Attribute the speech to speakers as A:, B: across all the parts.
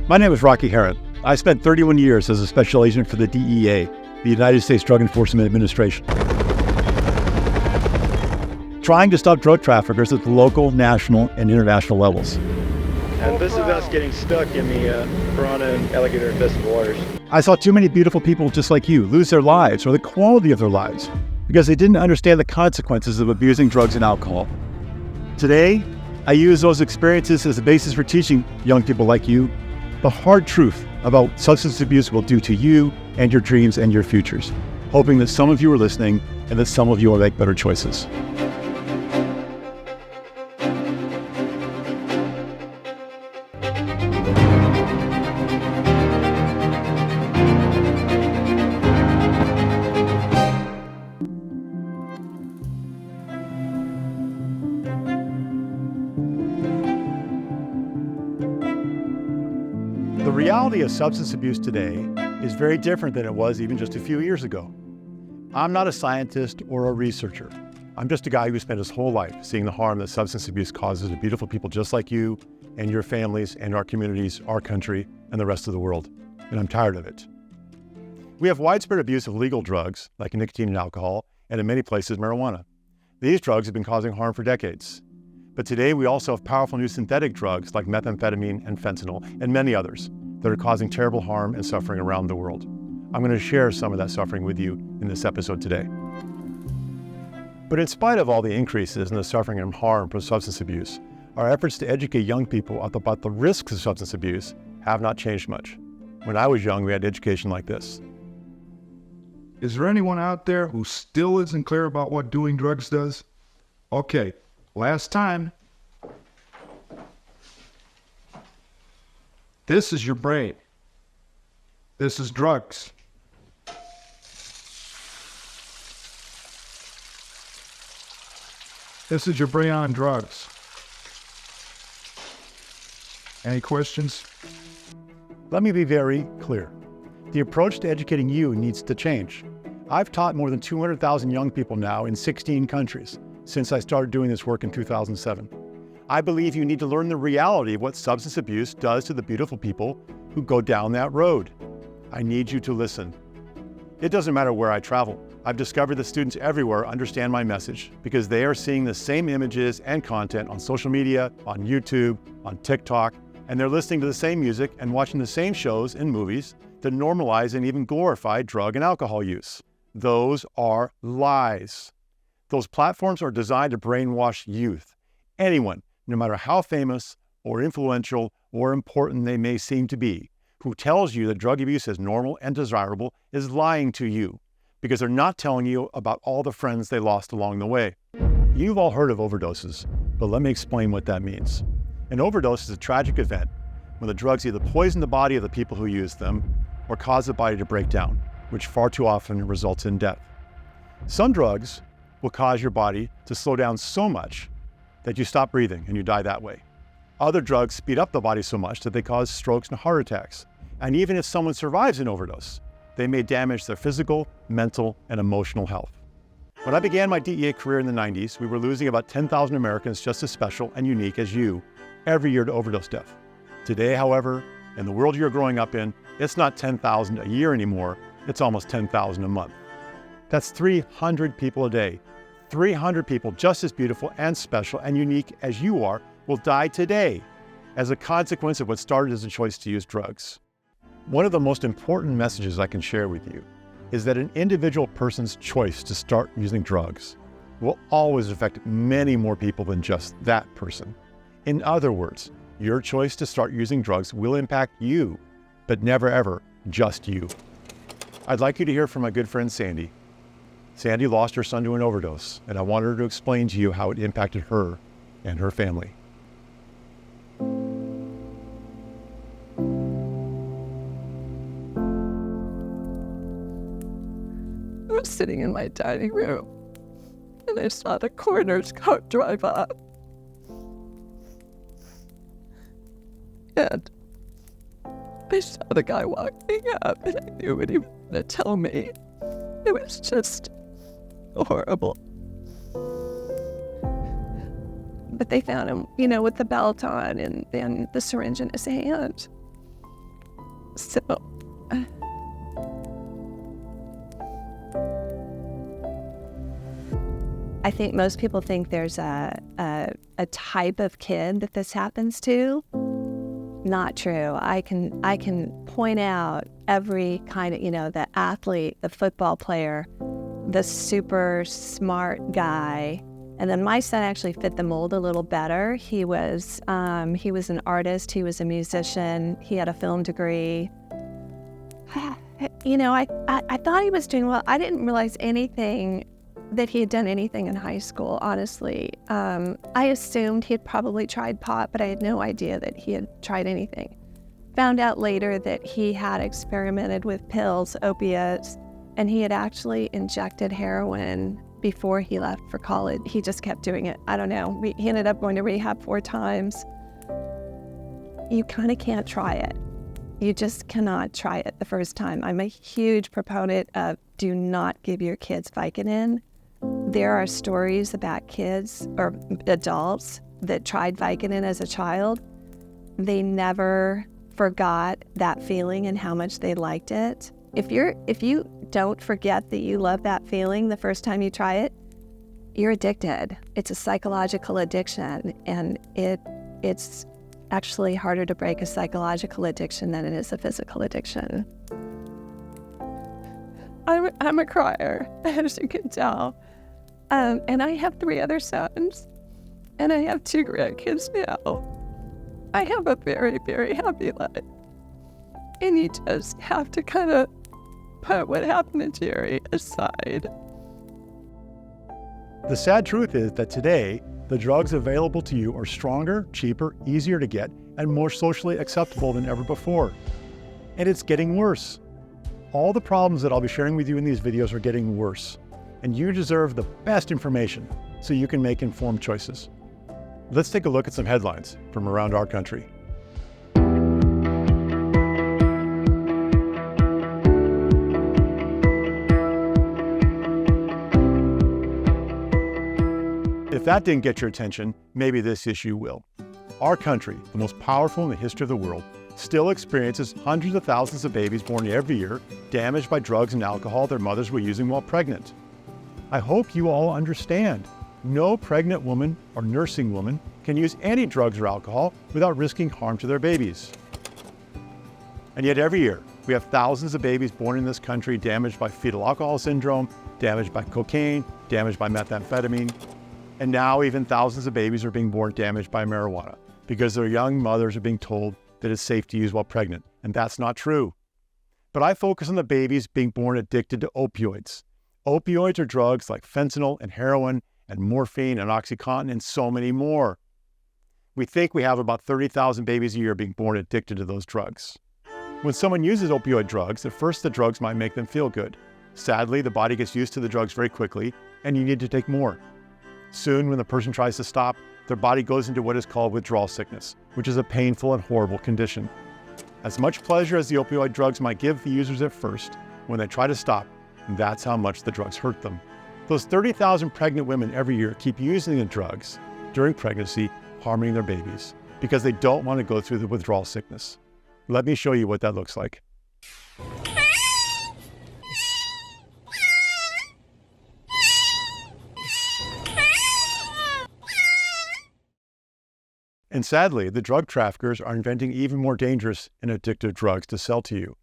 A: My name is Rocky Herron. I spent 31 years as a special agent for the DEA, the United States Drug Enforcement Administration, trying to stop drug traffickers at the local, national, and international levels.
B: And this is us getting stuck in the piranha and alligator infested waters.
A: I saw too many beautiful people just like you lose their lives or the quality of their lives because they didn't understand the consequences of abusing drugs and alcohol. Today, I use those experiences as a basis for teaching young people like you the hard truth about what substance abuse will do to you and your dreams and your futures, hoping that some of you are listening and that some of you will make better choices. The reality of substance abuse today is very different than it was even just a few years ago. I'm not a scientist or a researcher. I'm just a guy who spent his whole life seeing the harm that substance abuse causes to beautiful people just like you and your families and our communities, our country, and the rest of the world. And I'm tired of it. We have widespread abuse of legal drugs like nicotine and alcohol, and in many places, marijuana. These drugs have been causing harm for decades. But today we also have powerful new synthetic drugs like methamphetamine and fentanyl and many others that are causing terrible harm and suffering around the world. I'm going to share some of that suffering with you in this episode today. But in spite of all the increases in the suffering and harm from substance abuse, our efforts to educate young people about the risks of substance abuse have not changed much. When I was young, we had education like this.
C: Is there anyone out there who still isn't clear about what doing drugs does? Okay, last time. This is your brain. This is drugs. This is your brain on drugs. Any questions?
A: Let me be very clear. The approach to educating you needs to change. I've taught more than 200,000 young people now in 16 countries since I started doing this work in 2007. I believe you need to learn the reality of what substance abuse does to the beautiful people who go down that road. I need you to listen. It doesn't matter where I travel. I've discovered that students everywhere understand my message because they are seeing the same images and content on social media, on YouTube, on TikTok, and they're listening to the same music and watching the same shows and movies that normalize and even glorify drug and alcohol use. Those are lies. Those platforms are designed to brainwash youth. Anyone, no matter how famous or influential or important they may seem to be, who tells you that drug abuse is normal and desirable is lying to you because they're not telling you about all the friends they lost along the way. You've all heard of overdoses, but let me explain what that means. An overdose is a tragic event when the drugs either poison the body of the people who use them or cause the body to break down, which far too often results in death. Some drugs will cause your body to slow down so much that you stop breathing and you die that way. Other drugs speed up the body so much that they cause strokes and heart attacks. And even if someone survives an overdose, they may damage their physical, mental, and emotional health. When I began my DEA career in the 90s, we were losing about 10,000 Americans just as special and unique as you every year to overdose death. Today, however, in the world you're growing up in, it's not 10,000 a year anymore, it's almost 10,000 a month. That's 300 people a day. 300 people just as beautiful and special and unique as you are will die today as a consequence of what started as a choice to use drugs. One of the most important messages I can share with you is that an individual person's choice to start using drugs will always affect many more people than just that person. In other words, your choice to start using drugs will impact you, but never ever just you. I'd like you to hear from my good friend Sandy. Sandy lost her son to an overdose, and I want her to explain to you how it impacted her and her family.
D: I was sitting in my dining room, and I saw the coroner's car drive up. And I saw the guy walking up, and I knew what he was going to tell me. It was just horrible. But they found him, with the belt on and the syringe in his hand. So I think most people think there's a type of kid that this happens to. Not true. I can point out every kind of, the athlete, the football player, the super smart guy. And then my son actually fit the mold a little better. He was an artist. He was a musician. He had a film degree. I thought he was doing well. I didn't realize that he had done anything in high school, honestly. I assumed he had probably tried pot, but I had no idea that he had tried anything. Found out later that he had experimented with pills, opiates, and he had actually injected heroin before he left for college. He just kept doing it. I don't know. He ended up going to rehab 4 times. You kind of can't try it. You just cannot try it the first time. I'm a huge proponent of do not give your kids Vicodin. There are stories about kids or adults that tried Vicodin as a child. They never forgot that feeling and how much they liked it. If you don't forget that you love that feeling the first time you try it, you're addicted. It's a psychological addiction, and it's actually harder to break a psychological addiction than it is a physical addiction. I'm a crier, as you can tell. And I have 3 other sons, and I have 2 grandkids now. I have a very, very happy life. And you just have to kind of put what happened to Jerry aside.
A: The sad truth is that today, the drugs available to you are stronger, cheaper, easier to get, and more socially acceptable than ever before. And it's getting worse. All the problems that I'll be sharing with you in these videos are getting worse. And you deserve the best information so you can make informed choices. Let's take a look at some headlines from around our country. If that didn't get your attention, maybe this issue will. Our country, the most powerful in the history of the world, still experiences hundreds of thousands of babies born every year damaged by drugs and alcohol their mothers were using while pregnant. I hope you all understand. No pregnant woman or nursing woman can use any drugs or alcohol without risking harm to their babies. And yet every year, we have thousands of babies born in this country damaged by fetal alcohol syndrome, damaged by cocaine, damaged by methamphetamine, and now even thousands of babies are being born damaged by marijuana because their young mothers are being told that it's safe to use while pregnant, and that's not true. But I focus on the babies being born addicted to opioids. Opioids are drugs like fentanyl and heroin and morphine and OxyContin and so many more. We think we have about 30,000 babies a year being born addicted to those drugs. When someone uses opioid drugs, at first the drugs might make them feel good. Sadly, the body gets used to the drugs very quickly and you need to take more. Soon, when the person tries to stop, their body goes into what is called withdrawal sickness, which is a painful and horrible condition. As much pleasure as the opioid drugs might give the users at first, when they try to stop, that's how much the drugs hurt them. Those 30,000 pregnant women every year keep using the drugs during pregnancy, harming their babies, because they don't want to go through the withdrawal sickness. Let me show you what that looks like. And sadly, the drug traffickers are inventing even more dangerous and addictive drugs to sell to you.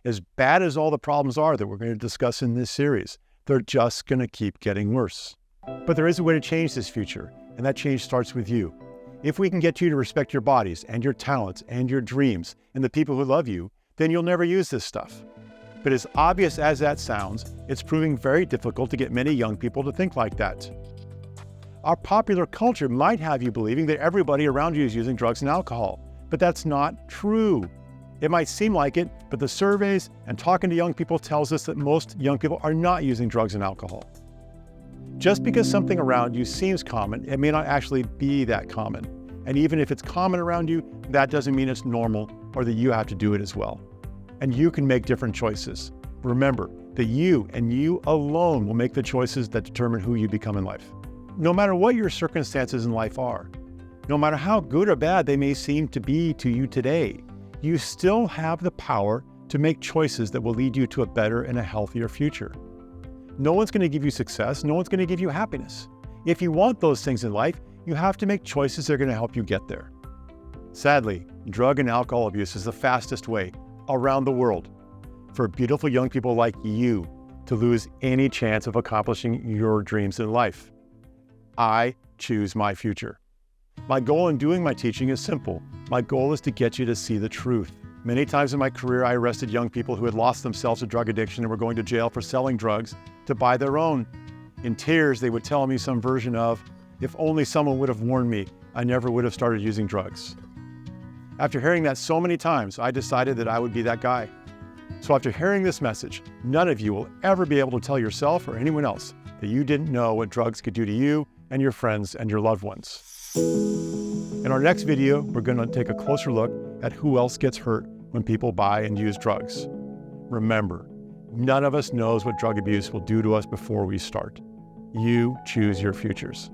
A: As bad as all the problems are that we're going to discuss in this series, they're just going to keep getting worse. But there is a way to change this future, and that change starts with you. If we can get you to respect your bodies and your talents and your dreams and the people who love you, then you'll never use this stuff. But as obvious as that sounds, it's proving very difficult to get many young people to think like that. Our popular culture might have you believing that everybody around you is using drugs and alcohol, but that's not true. It might seem like it, but the surveys and talking to young people tells us that most young people are not using drugs and alcohol. Just because something around you seems common, it may not actually be that common. And even if it's common around you, that doesn't mean it's normal or that you have to do it as well. And you can make different choices. Remember that you and you alone will make the choices that determine who you become in life. No matter what your circumstances in life are, no matter how good or bad they may seem to be to you today, you still have the power to make choices that will lead you to a better and a healthier future. No one's going to give you success. No one's going to give you happiness. If you want those things in life, you have to make choices that are going to help you get there. Sadly, drug and alcohol abuse is the fastest way around the world for beautiful young people like you to lose any chance of accomplishing your dreams in life. I choose my future. My goal in doing my teaching is simple. My goal is to get you to see the truth. Many times in my career, I arrested young people who had lost themselves to drug addiction and were going to jail for selling drugs to buy their own. In tears, they would tell me some version of, if only someone would have warned me, I never would have started using drugs. After hearing that so many times, I decided that I would be that guy. So after hearing this message, none of you will ever be able to tell yourself or anyone else that you didn't know what drugs could do to you and your friends and your loved ones. In our next video, we're going to take a closer look at who else gets hurt when people buy and use drugs. Remember, none of us knows what drug abuse will do to us before we start. You choose your futures.